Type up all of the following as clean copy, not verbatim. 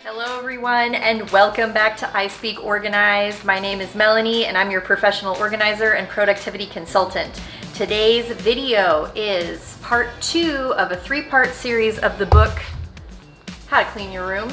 Hello everyone and welcome back to I Speak Organized. My name is Melanie and I'm your professional organizer and productivity consultant. Today's video is part 2 of a 3-part series of the book, How to Clean Your Room.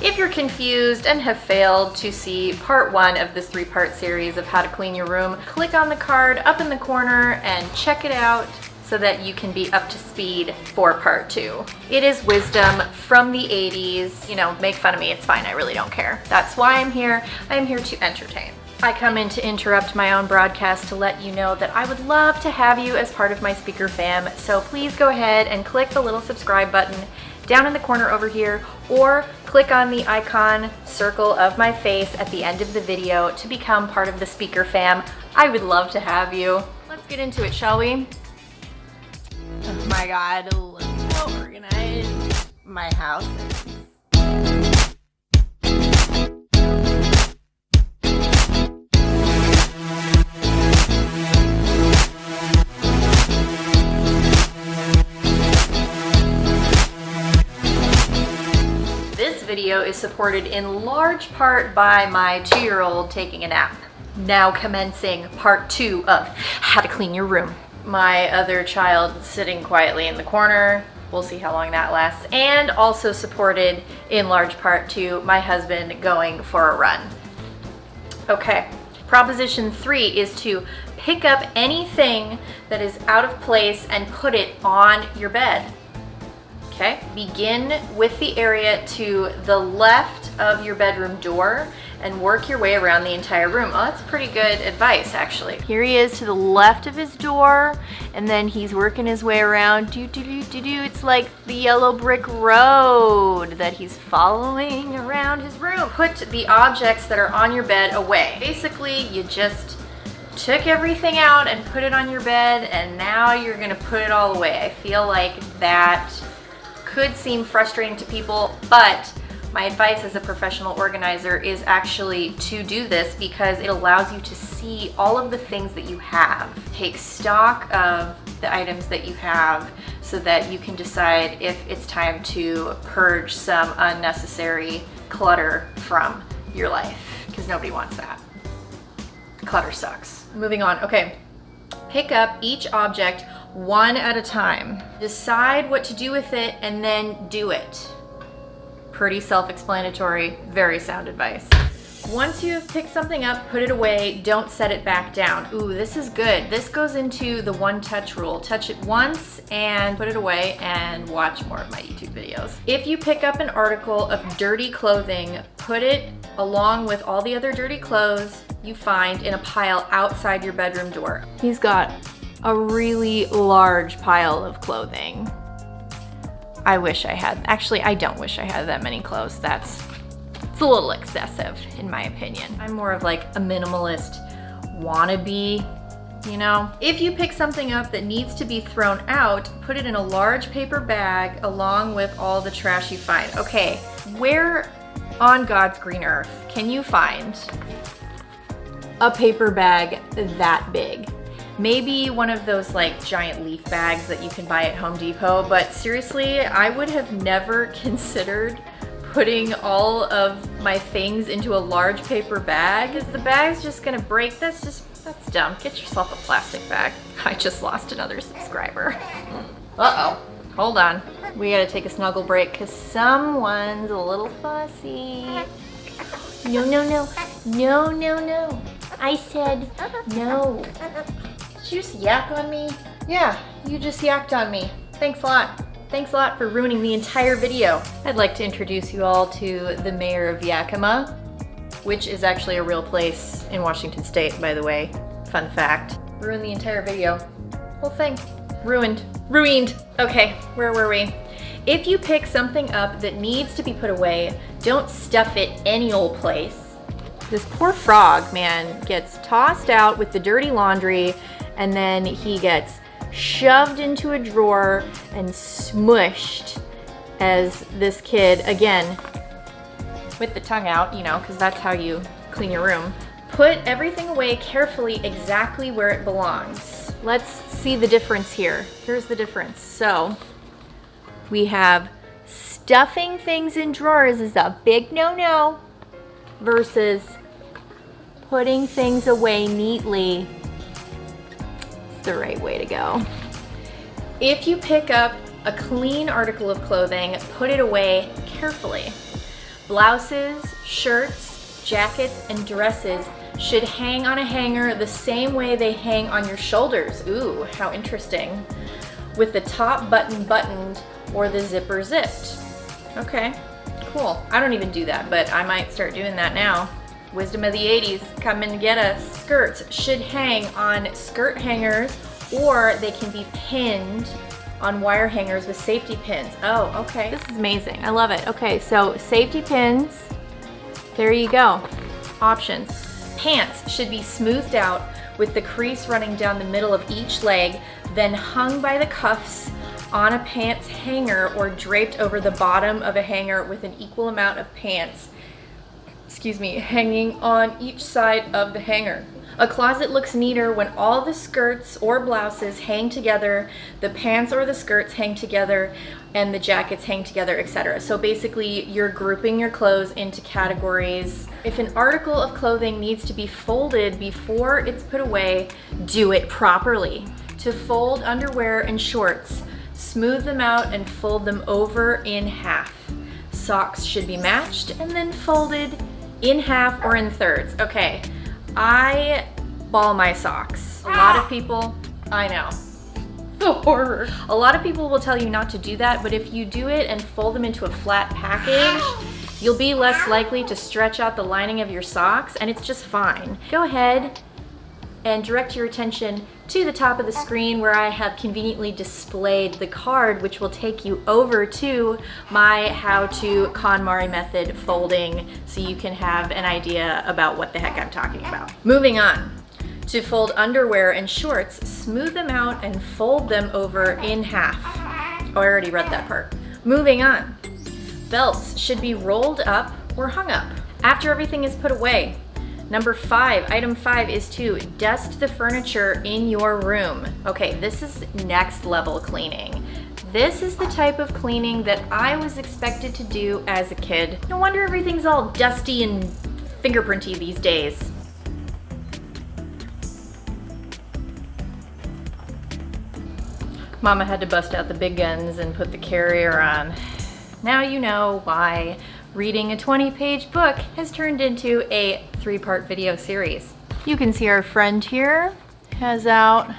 If you're confused and have failed to see part 1 of this 3-part series of How to Clean Your Room, click on the card up in the corner and check it out so that you can be up to speed for part 2. It is wisdom from the 80s. You know, make fun of me, it's fine, I really don't care. That's why I'm here. I'm here to entertain. I come in to interrupt my own broadcast to let you know that I would love to have you as part of my speaker fam, so please go ahead and click the little subscribe button down in the corner over here, or click on the icon circle of my face at the end of the video to become part of the speaker fam. I would love to have you. Let's get into it, shall we? Oh my god, look how organized my house is. This video is supported in large part by my 2-year-old taking a nap. Now commencing part 2 of How to Clean Your Room. My other child sitting quietly in the corner. We'll see how long that lasts. And also supported in large part to my husband going for a run. Okay, proposition 3 is to pick up anything that is out of place and put it on your bed. Okay, begin with the area to the left of your bedroom door and work your way around the entire room. Oh, that's pretty good advice, actually. Here he is to the left of his door, and then he's working his way around. It's like the yellow brick road that he's following around his room. Put the objects that are on your bed away. Basically, you just took everything out and put it on your bed, and now you're gonna put it all away. I feel like that could seem frustrating to people, but my advice as a professional organizer is actually to do this because it allows you to see all of the things that you have. Take stock of the items that you have so that you can decide if it's time to purge some unnecessary clutter from your life, because nobody wants that. Clutter sucks. Moving on, okay. Pick up each object one at a time. Decide what to do with it and then do it. Pretty self-explanatory, very sound advice. Once you have picked something up, put it away, don't set it back down. Ooh, this is good. This goes into the one-touch rule. Touch it once and put it away and watch more of my YouTube videos. If you pick up an article of dirty clothing, put it along with all the other dirty clothes you find in a pile outside your bedroom door. He's got a really large pile of clothing. I wish I had, actually I don't wish I had that many clothes. It's a little excessive in my opinion. I'm more of like a minimalist wannabe, you know? If you pick something up that needs to be thrown out, put it in a large paper bag along with all the trash you find. Okay, where on God's green earth can you find a paper bag that big? Maybe one of those like giant leaf bags that you can buy at Home Depot, but seriously, I would have never considered putting all of my things into a large paper bag, because the bag's just gonna break. That's dumb. Get yourself a plastic bag. I just lost another subscriber. Uh-oh, hold on. We gotta take a snuggle break because someone's a little fussy. No, no, no, no, no, no. I said no. Did you just yak on me? Yeah, you just yacked on me. Thanks a lot. Thanks a lot for ruining the entire video. I'd like to introduce you all to the mayor of Yakima, which is actually a real place in Washington State, by the way. Fun fact. Ruined the entire video. Whole thing. Ruined. Ruined. Okay, where were we? If you pick something up that needs to be put away, don't stuff it any old place. This poor frog, man, gets tossed out with the dirty laundry, and then he gets shoved into a drawer and smushed as this kid, again, with the tongue out, you know, because that's how you clean your room. Put everything away carefully exactly where it belongs. Let's see the difference here. Here's the difference. So we have stuffing things in drawers is a big no-no versus putting things away neatly. It's the right way to go. If you pick up a clean article of clothing, put it away carefully. Blouses, shirts, jackets, and dresses should hang on a hanger the same way they hang on your shoulders. Ooh, how interesting. With the top button buttoned or the zipper zipped. Okay, cool. I don't even do that, but I might start doing that now. Wisdom of the 80s, come and get us. Skirts should hang on skirt hangers, or they can be pinned on wire hangers with safety pins. Oh, okay. This is amazing. I love it. Okay, so safety pins. There you go. Options. Pants should be smoothed out with the crease running down the middle of each leg, then hung by the cuffs on a pants hanger or draped over the bottom of a hanger with an equal amount of pants, hanging on each side of the hanger. A closet looks neater when all the skirts or blouses hang together, the pants or the skirts hang together, and the jackets hang together, etc. So basically, you're grouping your clothes into categories. If an article of clothing needs to be folded before it's put away, do it properly. To fold underwear and shorts, smooth them out and fold them over in half. Socks should be matched and then folded in half or in thirds. Okay. I ball my socks. A lot of people, I know, the horror. A lot of people will tell you not to do that, but if you do it and fold them into a flat package, you'll be less likely to stretch out the lining of your socks, and it's just fine. Go ahead and direct your attention to the top of the screen where I have conveniently displayed the card, which will take you over to my how-to KonMari method folding, so you can have an idea about what the heck I'm talking about. Moving on. To fold underwear and shorts, smooth them out and fold them over in half. Oh, I already read that part. Moving on. Belts should be rolled up or hung up. After everything is put away, item 5 is to dust the furniture in your room. Okay, this is next level cleaning. This is the type of cleaning that I was expected to do as a kid. No wonder everything's all dusty and fingerprinty these days. Mama had to bust out the big guns and put the carrier on. Now you know why reading a 20-page book has turned into a 3-part video series. You can see our friend here has out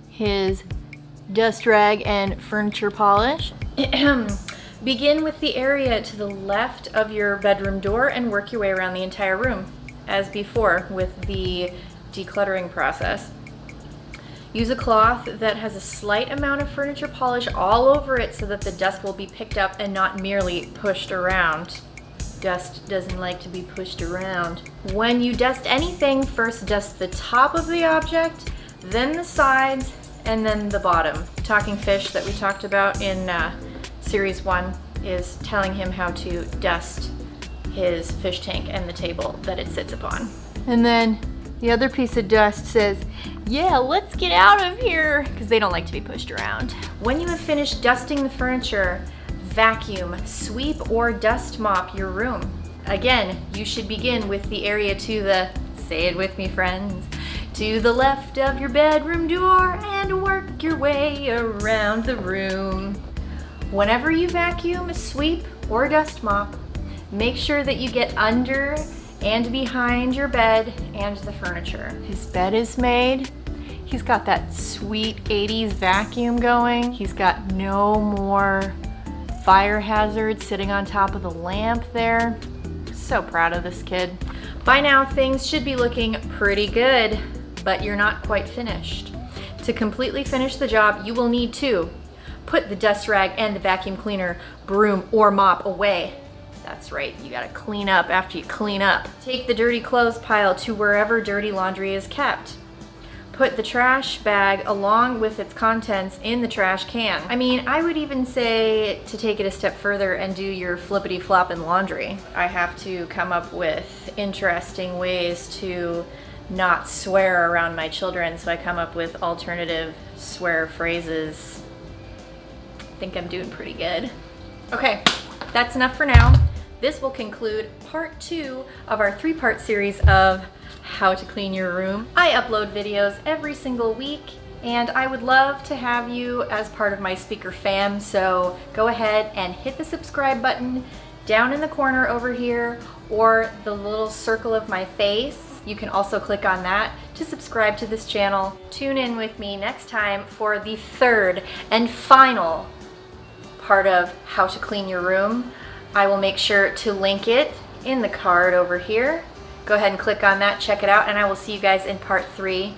his dust rag and furniture polish. Begin with the area to the left of your bedroom door and work your way around the entire room, as before with the decluttering process. Use a cloth that has a slight amount of furniture polish all over it so that the dust will be picked up and not merely pushed around. Dust doesn't like to be pushed around. When you dust anything, first dust the top of the object, then the sides, and then the bottom. Talking fish that we talked about in series 1 is telling him how to dust his fish tank and the table that it sits upon. And then the other piece of dust says, yeah, let's get out of here, because they don't like to be pushed around. When you have finished dusting the furniture, vacuum, sweep, or dust mop your room. Again, you should begin with the area to the, say it with me friends, to the left of your bedroom door and work your way around the room. Whenever you vacuum, sweep, or dust mop, make sure that you get under and behind your bed and the furniture. His bed is made. He's got that sweet 80s vacuum going. He's got no more fire hazards sitting on top of the lamp there. So proud of this kid. By now, things should be looking pretty good, but you're not quite finished. To completely finish the job, you will need to put the dust rag and the vacuum cleaner, broom, or mop away. That's right, you gotta clean up after you clean up. Take the dirty clothes pile to wherever dirty laundry is kept. Put the trash bag along with its contents in the trash can. I mean, I would even say to take it a step further and do your flippity floppin' laundry. I have to come up with interesting ways to not swear around my children, so I come up with alternative swear phrases. I think I'm doing pretty good. Okay, that's enough for now. This will conclude part 2 of our 3-part series of how to clean your room. I upload videos every single week, and I would love to have you as part of my speaker fam, so go ahead and hit the subscribe button down in the corner over here, or the little circle of my face. You can also click on that to subscribe to this channel. Tune in with me next time for the 3rd and final part of how to clean your room. I will make sure to link it in the card over here. Go ahead and click on that, check it out, and I will see you guys in part 3.